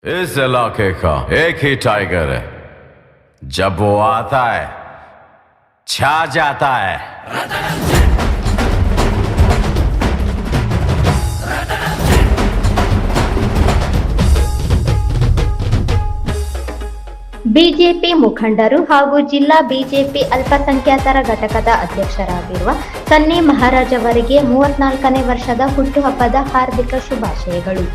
इस इलाके का एक ही टाइगर है, जब वो आता है छा जाता है। ಬಿಜೆಪಿ ಮುಖಂಡರು ಹಾಗೂ ಜಿಲ್ಲಾ ಬಿಜೆಪಿ ಅಲ್ಪಸಂಖ್ಯಾತರ ಘಟಕದ ಅಧ್ಯಕ್ಷರಾಗಿರುವ ಸನ್ನಿ ಮಹಾರಾಜ್ ಅವರಿಗೆ 34ನೇ ವರ್ಷದ ಹುಟ್ಟುಹಬ್ಬದ ಹಾರ್ದಿಕ ಶುಭಾಶಯಗಳು.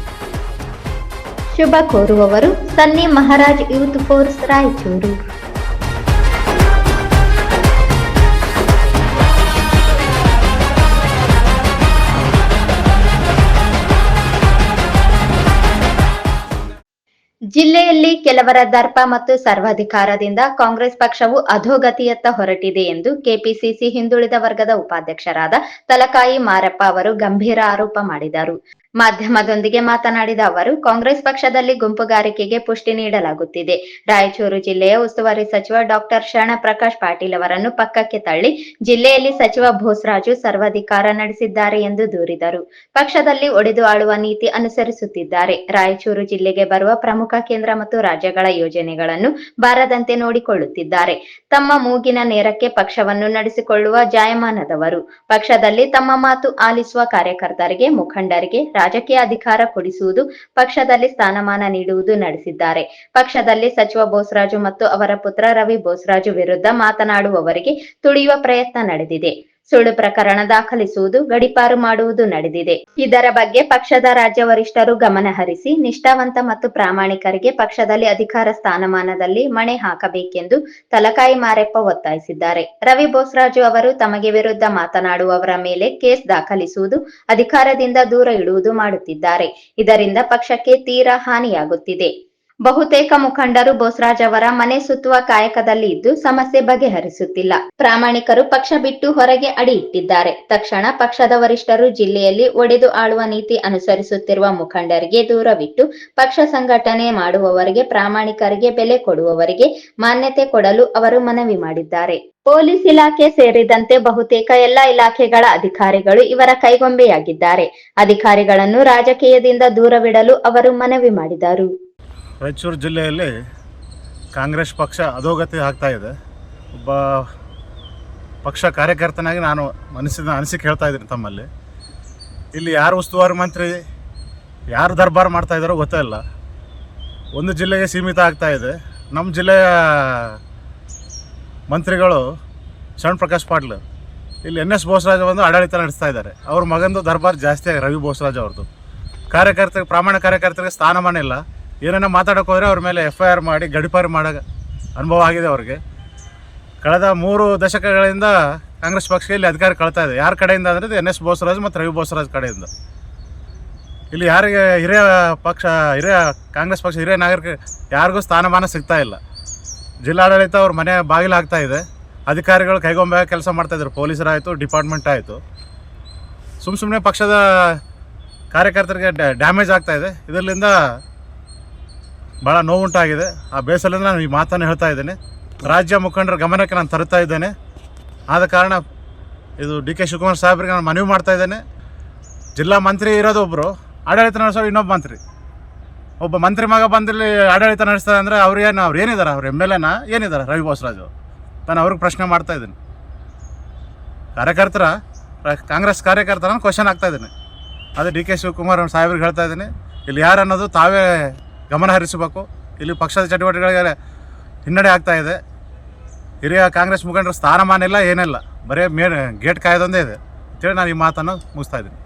ಶುಭ ಕೋರುವವರು ಸನ್ನಿ ಮಹಾರಾಜ್ ಯೂತ್ ಫೋರ್ಸ್ ರಾಯಚೂರು. ಜಿಲ್ಲೆಯಲ್ಲಿ ಕೆಲವರ ದರ್ಪ ಮತ್ತು ಸರ್ವಾಧಿಕಾರದಿಂದ ಕಾಂಗ್ರೆಸ್ ಪಕ್ಷವು ಅಧೋಗತಿಯತ್ತ ಹೊರಟಿದೆ ಎಂದು ಕೆಪಿಸಿಸಿ ಹಿಂದುಳಿದ ವರ್ಗದ ಉಪಾಧ್ಯಕ್ಷರಾದ ತಲಕಾಯಿ ಮಾರಪ್ಪ ಅವರು ಗಂಭೀರ ಆರೋಪ ಮಾಡಿದರು. ಮಾಧ್ಯಮದೊಂದಿಗೆ ಮಾತನಾಡಿದ ಅವರು, ಕಾಂಗ್ರೆಸ್ ಪಕ್ಷದಲ್ಲಿ ಗುಂಪುಗಾರಿಕೆಗೆ ಪುಷ್ಟಿ ನೀಡಲಾಗುತ್ತಿದೆ. ರಾಯಚೂರು ಜಿಲ್ಲೆಯ ಉಸ್ತುವಾರಿ ಸಚಿವ ಡಾಕ್ಟರ್ ಶರಣಪ್ರಕಾಶ್ ಪಾಟೀಲ್ ಅವರನ್ನು ಪಕ್ಕಕ್ಕೆ ತಳ್ಳಿ ಜಿಲ್ಲೆಯಲ್ಲಿ ಸಚಿವ ಬೋಸರಾಜು ಸರ್ವಾಧಿಕಾರ ನಡೆಸಿದ್ದಾರೆ ಎಂದು ದೂರಿದರು. ಪಕ್ಷದಲ್ಲಿ ಒಡೆದು ಆಳುವ ನೀತಿ ಅನುಸರಿಸುತ್ತಿದ್ದಾರೆ. ರಾಯಚೂರು ಜಿಲ್ಲೆಗೆ ಬರುವ ಪ್ರಮುಖ ಕೇಂದ್ರ ಮತ್ತು ರಾಜ್ಯಗಳ ಯೋಜನೆಗಳನ್ನು ಬಾರದಂತೆ ನೋಡಿಕೊಳ್ಳುತ್ತಿದ್ದಾರೆ. ತಮ್ಮ ಮೂಗಿನ ನೇರಕ್ಕೆ ಪಕ್ಷವನ್ನು ನಡೆಸಿಕೊಳ್ಳುವ ಜಾಯಮಾನದವರು. ಪಕ್ಷದಲ್ಲಿ ತಮ್ಮ ಮಾತು ಆಲಿಸುವ ಕಾರ್ಯಕರ್ತರಿಗೆ, ಮುಖಂಡರಿಗೆ ರಾಜಕೀಯ ಅಧಿಕಾರ ಕೊಡಿಸುವುದು, ಪಕ್ಷದಲ್ಲಿ ಸ್ಥಾನಮಾನ ನೀಡುವುದು ನಡೆಸಿದ್ದಾರೆ. ಪಕ್ಷದಲ್ಲಿ ಸಚಿವ ಬೋಸರಾಜು ಮತ್ತು ಅವರ ಪುತ್ರ ರವಿ ಬೋಸರಾಜು ವಿರುದ್ಧ ಮಾತನಾಡುವವರಿಗೆ ತುಳಿಯುವ ಪ್ರಯತ್ನ ನಡೆದಿದೆ. ಸುಳ್ಳು ಪ್ರಕರಣ ದಾಖಲಿಸುವುದು, ಗಡೀಪಾರು ಮಾಡುವುದು ನಡೆದಿದೆ. ಇದರ ಬಗ್ಗೆ ಪಕ್ಷದ ರಾಜ್ಯ ವರಿಷ್ಠರು ಗಮನ ಹರಿಸಿ ನಿಷ್ಠಾವಂತ ಮತ್ತು ಪ್ರಾಮಾಣಿಕರಿಗೆ ಪಕ್ಷದಲ್ಲಿ ಅಧಿಕಾರ ಸ್ಥಾನಮಾನದಲ್ಲಿ ಮಣೆ ಹಾಕಬೇಕೆಂದು ತಲಕಾಯಿ ಮಾರಪ್ಪ ಒತ್ತಾಯಿಸಿದ್ದಾರೆ. ರವಿ ಬೋಸರಾಜು ಅವರು ತಮಗೆ ವಿರುದ್ಧ ಮಾತನಾಡುವವರ ಮೇಲೆ ಕೇಸ್ ದಾಖಲಿಸುವುದು, ಅಧಿಕಾರದಿಂದ ದೂರ ಇಡುವುದು ಮಾಡುತ್ತಿದ್ದಾರೆ. ಇದರಿಂದ ಪಕ್ಷಕ್ಕೆ ತೀರಾ ಹಾನಿಯಾಗುತ್ತಿದೆ. ಬಹುತೇಕ ಮುಖಂಡರು ಬೋಸರಾಜ್ ಅವರ ಮನೆ ಸುತ್ತುವ ಕಾಯಕದಲ್ಲಿ ಇದ್ದು ಸಮಸ್ಯೆ ಬಗೆಹರಿಸುತ್ತಿಲ್ಲ. ಪ್ರಾಮಾಣಿಕರು ಪಕ್ಷ ಬಿಟ್ಟು ಹೊರಗೆ ಅಡಿ ಇಟ್ಟಿದ್ದಾರೆ. ತಕ್ಷಣ ಪಕ್ಷದ ವರಿಷ್ಠರು ಜಿಲ್ಲೆಯಲ್ಲಿ ಒಡೆದು ಆಳುವ ನೀತಿ ಅನುಸರಿಸುತ್ತಿರುವ ಮುಖಂಡರಿಗೆ ದೂರವಿಟ್ಟು ಪಕ್ಷ ಸಂಘಟನೆ ಮಾಡುವವರಿಗೆ, ಪ್ರಾಮಾಣಿಕರಿಗೆ, ಬೆಲೆ ಕೊಡುವವರಿಗೆ ಮಾನ್ಯತೆ ಕೊಡಲು ಅವರು ಮನವಿ ಮಾಡಿದ್ದಾರೆ. ಪೊಲೀಸ್ ಇಲಾಖೆ ಸೇರಿದಂತೆ ಬಹುತೇಕ ಎಲ್ಲ ಇಲಾಖೆಗಳ ಅಧಿಕಾರಿಗಳು ಇವರ ಕೈಗೊಂಬೆಯಾಗಿದ್ದಾರೆ. ಅಧಿಕಾರಿಗಳನ್ನು ರಾಜಕೀಯದಿಂದ ದೂರವಿಡಲು ಅವರು ಮನವಿ ಮಾಡಿದರು. ರಾಯಚೂರು ಜಿಲ್ಲೆಯಲ್ಲಿ ಕಾಂಗ್ರೆಸ್ ಪಕ್ಷ ಅಧೋಗತಿ ಆಗ್ತಾ ಇದೆ. ಒಬ್ಬ ಪಕ್ಷ ಕಾರ್ಯಕರ್ತನಾಗಿ ನಾನು ಅನಿಸಿಕೆ ಹೇಳ್ತಾ ಇದ್ದೀನಿ ತಮ್ಮಲ್ಲಿ. ಇಲ್ಲಿ ಯಾರು ಉಸ್ತುವಾರಿ ಮಂತ್ರಿ, ಯಾರು ದರ್ಬಾರ್ ಮಾಡ್ತಾ ಇದ್ದಾರೋ ಗೊತ್ತೇ ಇಲ್ಲ. ಒಂದು ಜಿಲ್ಲೆಗೆ ಸೀಮಿತ ಆಗ್ತಾ ಇದೆ. ನಮ್ಮ ಜಿಲ್ಲೆಯ ಮಂತ್ರಿಗಳು ಶರಣಪ್ರಕಾಶ್ ಪಾಟೀಲ್ ಇಲ್ಲಿ NS ಬೋಸರಾಜ್ ಬಂದು ಆಡಳಿತ ನಡೆಸ್ತಾ ಇದ್ದಾರೆ. ಅವ್ರ ಮಗಂದು ದರ್ಬಾರ್ ಜಾಸ್ತಿ ಆಗಿ ರವಿ ಬೋಸರಾಜ್ ಅವ್ರದ್ದು. ಪ್ರಾಮಾಣಿಕ ಕಾರ್ಯಕರ್ತರಿಗೆ ಸ್ಥಾನಮಾನ ಇಲ್ಲ. ಏನೇನೋ ಮಾತಾಡೋಕೆ ಹೋದರೆ ಅವ್ರ ಮೇಲೆ FIR ಮಾಡಿ ಗಡೀಪಾರು ಮಾಡೋ ಅನುಭವ ಆಗಿದೆ ಅವ್ರಿಗೆ. ಕಳೆದ 3 ದಶಕಗಳಿಂದ ಕಾಂಗ್ರೆಸ್ ಪಕ್ಷ ಇಲ್ಲಿ ಅಧಿಕಾರ ಕಳ್ತಾ ಇದೆ. ಯಾರ ಕಡೆಯಿಂದ ಅಂದರೆ NS ಬೋಸರಾಜ್ ಮತ್ತು ರವಿ ಬೋಸರಾಜ್ ಕಡೆಯಿಂದ. ಇಲ್ಲಿ ಯಾರಿಗೆ ಹಿರಿಯ ಕಾಂಗ್ರೆಸ್ ಪಕ್ಷ ಹಿರಿಯ ನಾಗರಿಕ ಯಾರಿಗೂ ಸ್ಥಾನಮಾನ ಸಿಗ್ತಾ ಇಲ್ಲ. ಜಿಲ್ಲಾಡಳಿತ ಅವ್ರ ಮನೆ ಬಾಗಿಲು ಆಗ್ತಾ ಇದೆ. ಅಧಿಕಾರಿಗಳು ಕೈಗೊಂಬೆ ಕೆಲಸ ಮಾಡ್ತಾಯಿದ್ರು. ಪೊಲೀಸರಾಯಿತು, ಡಿಪಾರ್ಟ್ಮೆಂಟ್ ಆಯಿತು. ಸುಮ್ಮನೆ ಪಕ್ಷದ ಕಾರ್ಯಕರ್ತರಿಗೆ ಡ್ಯಾಮೇಜ್ ಆಗ್ತಾ ಇದೆ. ಇದರಿಂದ ಭಾಳ ನೋವುಂಟಾಗಿದೆ. ಆ ಬೇಸರದಿಂದ ನಾನು ಈ ಮಾತನ್ನು ಹೇಳ್ತಾ ಇದ್ದೇನೆ. ರಾಜ್ಯ ಮುಖಂಡರ ಗಮನಕ್ಕೆ ನಾನು ತರುತ್ತಾ ಇದ್ದೇನೆ. ಆದ ಕಾರಣ ಇದು DK ಶಿವಕುಮಾರ್ ಸಾಹೇಬ್ರಿಗೆ ನಾನು ಮನವಿ ಮಾಡ್ತಾ ಇದ್ದೇನೆ. ಜಿಲ್ಲಾ ಮಂತ್ರಿ ಇರೋದು ಒಬ್ಬರು, ಆಡಳಿತ ನಡೆಸೋರು ಇನ್ನೊಬ್ಬ ಮಂತ್ರಿ. ಒಬ್ಬ ಮಂತ್ರಿ ಮಗ ಬಂದಿಲ್ಲಿ ಆಡಳಿತ ನಡೆಸ್ತಾರೆ ಅಂದರೆ ಅವ್ರು ಏನಿದ್ದಾರೆ? ಅವ್ರು MLAನ ಏನಿದ್ದಾರೆ? ರವಿ ಬೋಸರಾಜು. ನಾನು ಅವ್ರಿಗೆ ಪ್ರಶ್ನೆ ಮಾಡ್ತಾ ಇದ್ದೀನಿ. ಕಾಂಗ್ರೆಸ್ ಕಾರ್ಯಕರ್ತರ ಕ್ವಶನ್ ಆಗ್ತಾ ಇದ್ದೀನಿ. ಅದೇ DK ಶಿವಕುಮಾರ್ ಸಾಹೇಬ್ರಿಗೆ ಹೇಳ್ತಾ ಇದ್ದೀನಿ, ಇಲ್ಲಿ ಯಾರು ಅನ್ನೋದು ತಾವೇ ಗಮನ ಹರಿಸಬೇಕು. ಇಲ್ಲಿ ಪಕ್ಷದ ಚಟುವಟಿಕೆಗಳಿಗೆ ಹಿನ್ನಡೆ ಆಗ್ತಾ ಇದೆ. ಹಿರಿಯ ಕಾಂಗ್ರೆಸ್ ಮುಖಂಡರ ಸ್ಥಾನಮಾನ ಇಲ್ಲ, ಏನಿಲ್ಲ. ಬರೀ ಗೇಟ್ ಕಾಯ್ದೊಂದೇ ಇದೆ ಅಂತೇಳಿ ನಾನು ಈ ಮಾತನ್ನು ಮುಗಿಸ್ತಾ ಇದ್ದೀನಿ.